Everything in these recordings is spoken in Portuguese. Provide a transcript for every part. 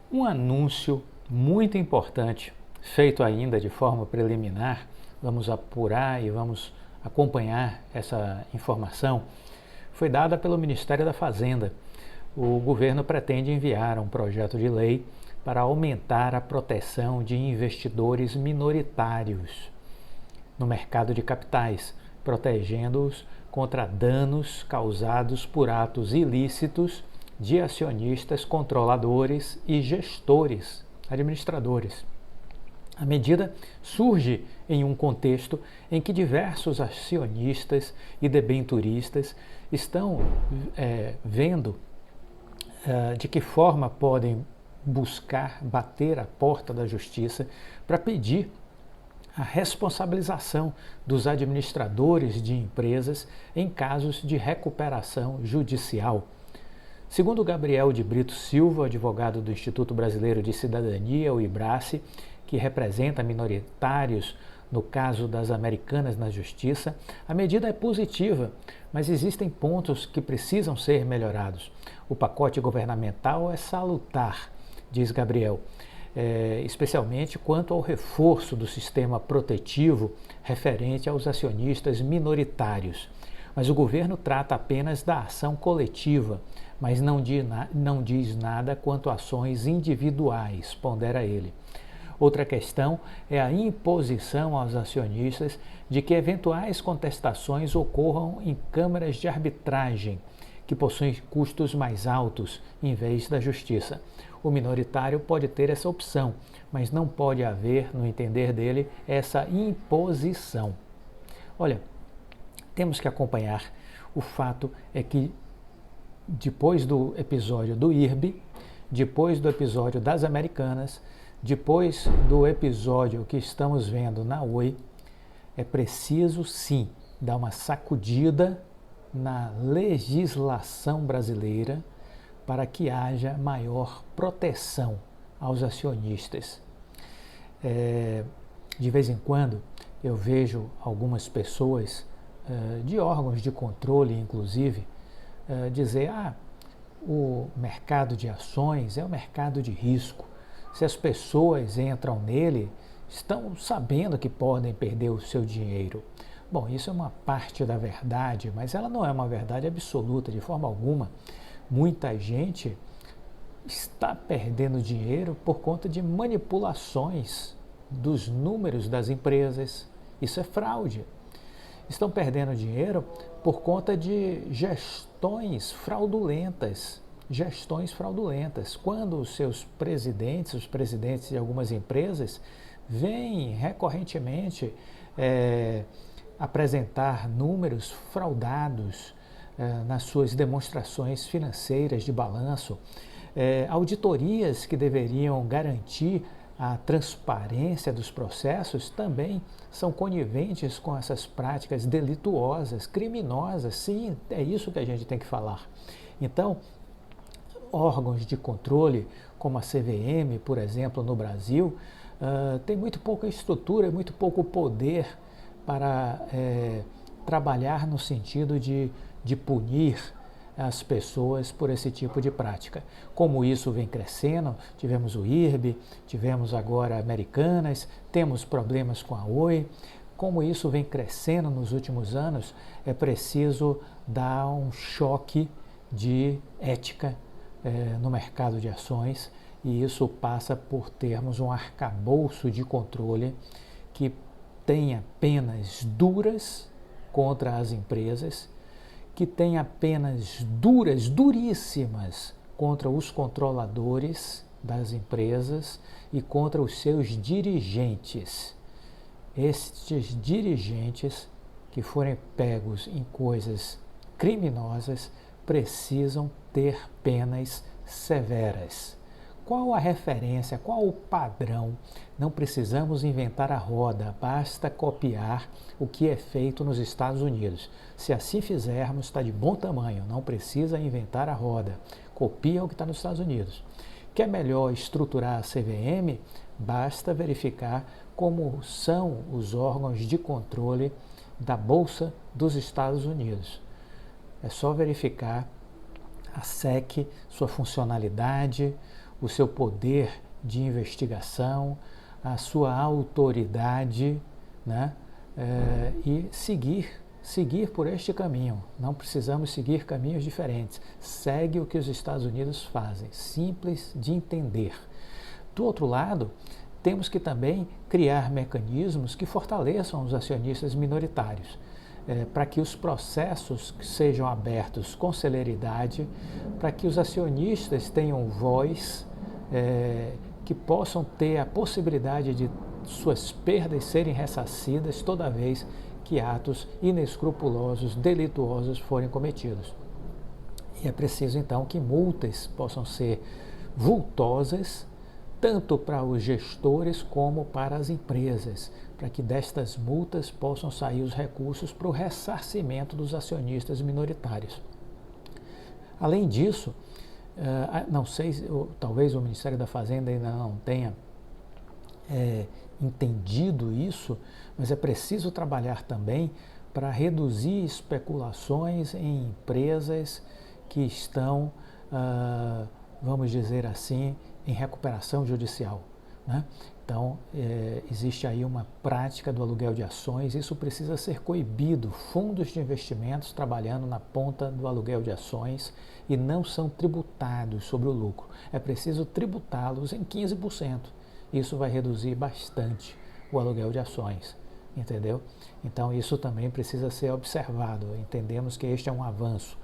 Um anúncio muito importante, feito ainda de forma preliminar, vamos apurar e vamos acompanhar essa informação, foi dada pelo Ministério da Fazenda. O governo pretende enviar um projeto de lei para aumentar a proteção de investidores minoritários no mercado de capitais, protegendo-os contra danos causados por atos ilícitos de acionistas, controladores e gestores, administradores. A medida surge em um contexto em que diversos acionistas e debenturistas estão vendo de que forma podem buscar bater a porta da justiça para pedir a responsabilização dos administradores de empresas em casos de recuperação judicial. Segundo Gabriel de Brito Silva, advogado do Instituto Brasileiro de Cidadania, o IBRACE, que representa minoritários no caso das Americanas na Justiça, a medida é positiva, mas existem pontos que precisam ser melhorados. O pacote governamental é salutar, diz Gabriel, especialmente quanto ao reforço do sistema protetivo referente aos acionistas minoritários. Mas o governo trata apenas da ação coletiva, mas não diz nada quanto a ações individuais, pondera ele. Outra questão é a imposição aos acionistas de que eventuais contestações ocorram em câmaras de arbitragem, que possuem custos mais altos, em vez da justiça. O minoritário pode ter essa opção, mas não pode haver, no entender dele, essa imposição. Olha, temos que acompanhar. O fato é que depois do episódio do IRB, depois do episódio das Americanas, depois do episódio que estamos vendo na Oi, é preciso sim dar uma sacudida na legislação brasileira para que haja maior proteção aos acionistas. De vez em quando eu vejo algumas pessoas de órgãos de controle, inclusive, dizer: o mercado de ações é um mercado de risco. Se as pessoas entram nele, estão sabendo que podem perder o seu dinheiro. Bom, isso é uma parte da verdade, mas ela não é uma verdade absoluta, de forma alguma. Muita gente está perdendo dinheiro por conta de manipulações dos números das empresas. Isso é fraude. Estão perdendo dinheiro por conta de gestões fraudulentas. Quando os seus presidentes, os presidentes de algumas empresas, vêm recorrentemente apresentar números fraudados nas suas demonstrações financeiras de balanço, auditorias que deveriam garantir a transparência dos processos também são coniventes com essas práticas delituosas, criminosas. Sim, é isso que a gente tem que falar. Então, órgãos de controle, como a CVM, por exemplo, no Brasil, tem muito pouca estrutura, muito pouco poder para trabalhar no sentido de punir as pessoas por esse tipo de prática. Como isso vem crescendo, tivemos o IRB, tivemos agora Americanas, temos problemas com a Oi. Como isso vem crescendo nos últimos anos, é preciso dar um choque de ética no mercado de ações, e isso passa por termos um arcabouço de controle que tenha penas duras contra as empresas, que tenha penas duríssimas contra os controladores das empresas e contra os seus dirigentes. Estes dirigentes que forem pegos em coisas criminosas precisam ter penas severas. Qual a referência, qual o padrão? Não precisamos inventar a roda, basta copiar o que é feito nos Estados Unidos. Se assim fizermos, está de bom tamanho, não precisa inventar a roda. Copia o que está nos Estados Unidos. Quer melhor estruturar a CVM? Basta verificar como são os órgãos de controle da Bolsa dos Estados Unidos. É só verificar a SEC, sua funcionalidade, o seu poder de investigação, a sua autoridade, né? E seguir por este caminho. Não precisamos seguir caminhos diferentes. Segue o que os Estados Unidos fazem, simples de entender. Do outro lado, temos que também criar mecanismos que fortaleçam os acionistas minoritários, para que os processos sejam abertos com celeridade, para que os acionistas tenham voz, que possam ter a possibilidade de suas perdas serem ressarcidas toda vez que atos inescrupulosos, delituosos forem cometidos. E é preciso então que multas possam ser vultosas, tanto para os gestores como para as empresas, para que destas multas possam sair os recursos para o ressarcimento dos acionistas minoritários. Além disso, não sei, talvez o Ministério da Fazenda ainda não tenha entendido isso, mas é preciso trabalhar também para reduzir especulações em empresas que estão, vamos dizer assim, em recuperação judicial, né? Então, existe aí uma prática do aluguel de ações, isso precisa ser coibido. Fundos de investimentos trabalhando na ponta do aluguel de ações e não são tributados sobre o lucro. É preciso tributá-los em 15%. Isso vai reduzir bastante o aluguel de ações, entendeu? Então, isso também precisa ser observado. Entendemos que este é um avanço.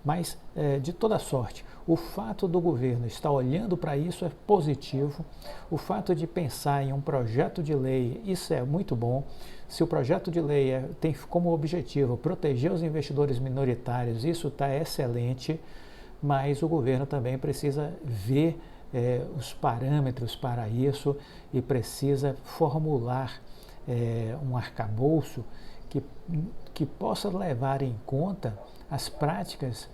Mas, de toda sorte, o fato do governo estar olhando para isso é positivo. O fato de pensar em um projeto de lei, isso é muito bom. Se o projeto de lei tem como objetivo proteger os investidores minoritários, isso está excelente, mas o governo também precisa ver os parâmetros para isso e precisa formular um arcabouço que possa levar em conta as práticas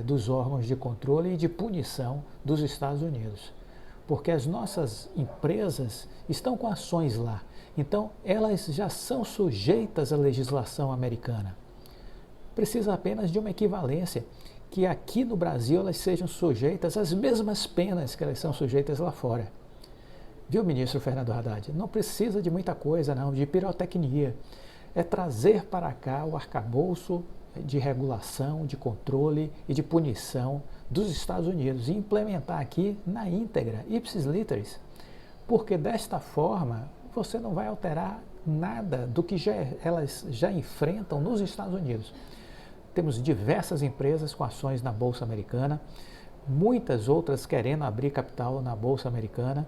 dos órgãos de controle e de punição dos Estados Unidos. Porque as nossas empresas estão com ações lá, então elas já são sujeitas à legislação americana. Precisa apenas de uma equivalência, que aqui no Brasil elas sejam sujeitas às mesmas penas que elas são sujeitas lá fora. Viu, ministro Fernando Haddad? Não precisa de muita coisa, não, de pirotecnia. É trazer para cá o arcabouço de regulação, de controle e de punição dos Estados Unidos e implementar aqui na íntegra, ipsis literis, porque desta forma você não vai alterar nada do que elas já enfrentam nos Estados Unidos. Temos diversas empresas com ações na Bolsa Americana, muitas outras querendo abrir capital na Bolsa Americana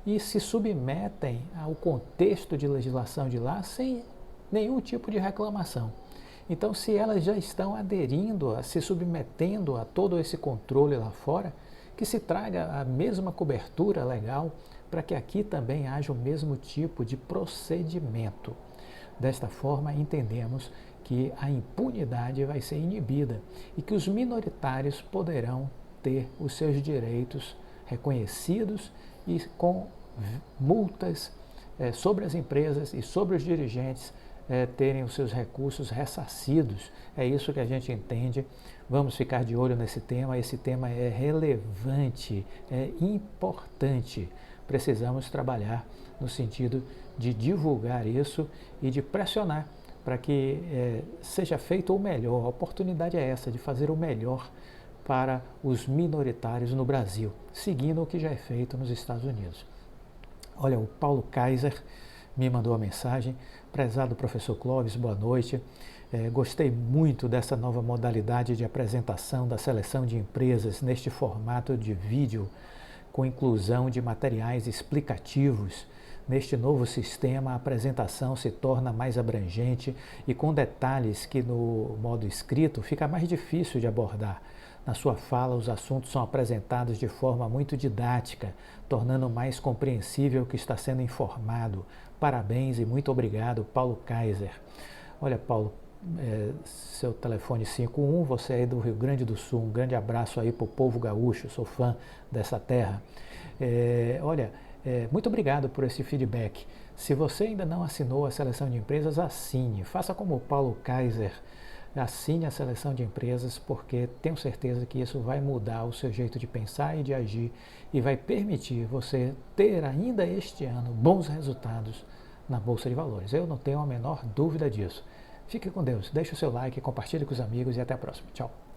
e se submetem ao contexto de legislação de lá sem nenhum tipo de reclamação. Então, se elas já estão aderindo, se submetendo a todo esse controle lá fora, que se traga a mesma cobertura legal para que aqui também haja o mesmo tipo de procedimento. Desta forma, entendemos que a impunidade vai ser inibida e que os minoritários poderão ter os seus direitos reconhecidos e com multas sobre as empresas e sobre os dirigentes terem os seus recursos ressarcidos. É isso que a gente entende. Vamos ficar de olho nesse tema. Esse tema é relevante, é importante. Precisamos trabalhar no sentido de divulgar isso e de pressionar para que seja feito o melhor. A oportunidade é essa, de fazer o melhor para os minoritários no Brasil, seguindo o que já é feito nos Estados Unidos. Olha, o Paulo Kaiser me mandou uma mensagem. Prezado professor Clóvis, boa noite. Gostei muito dessa nova modalidade de apresentação da seleção de empresas neste formato de vídeo, com inclusão de materiais explicativos. Neste novo sistema, a apresentação se torna mais abrangente e com detalhes que no modo escrito fica mais difícil de abordar. Na sua fala, os assuntos são apresentados de forma muito didática, tornando mais compreensível o que está sendo informado. Parabéns e muito obrigado, Paulo Kaiser. Olha, Paulo, seu telefone 51, você é do Rio Grande do Sul, um grande abraço aí para o povo gaúcho, sou fã dessa terra. Muito obrigado por esse feedback. Se você ainda não assinou a seleção de empresas, assine. Faça como o Paulo Kaiser assine a seleção de empresas, porque tenho certeza que isso vai mudar o seu jeito de pensar e de agir e vai permitir você ter ainda este ano bons resultados na Bolsa de Valores. Eu não tenho a menor dúvida disso. Fique com Deus, deixe o seu like, compartilhe com os amigos e até a próxima. Tchau.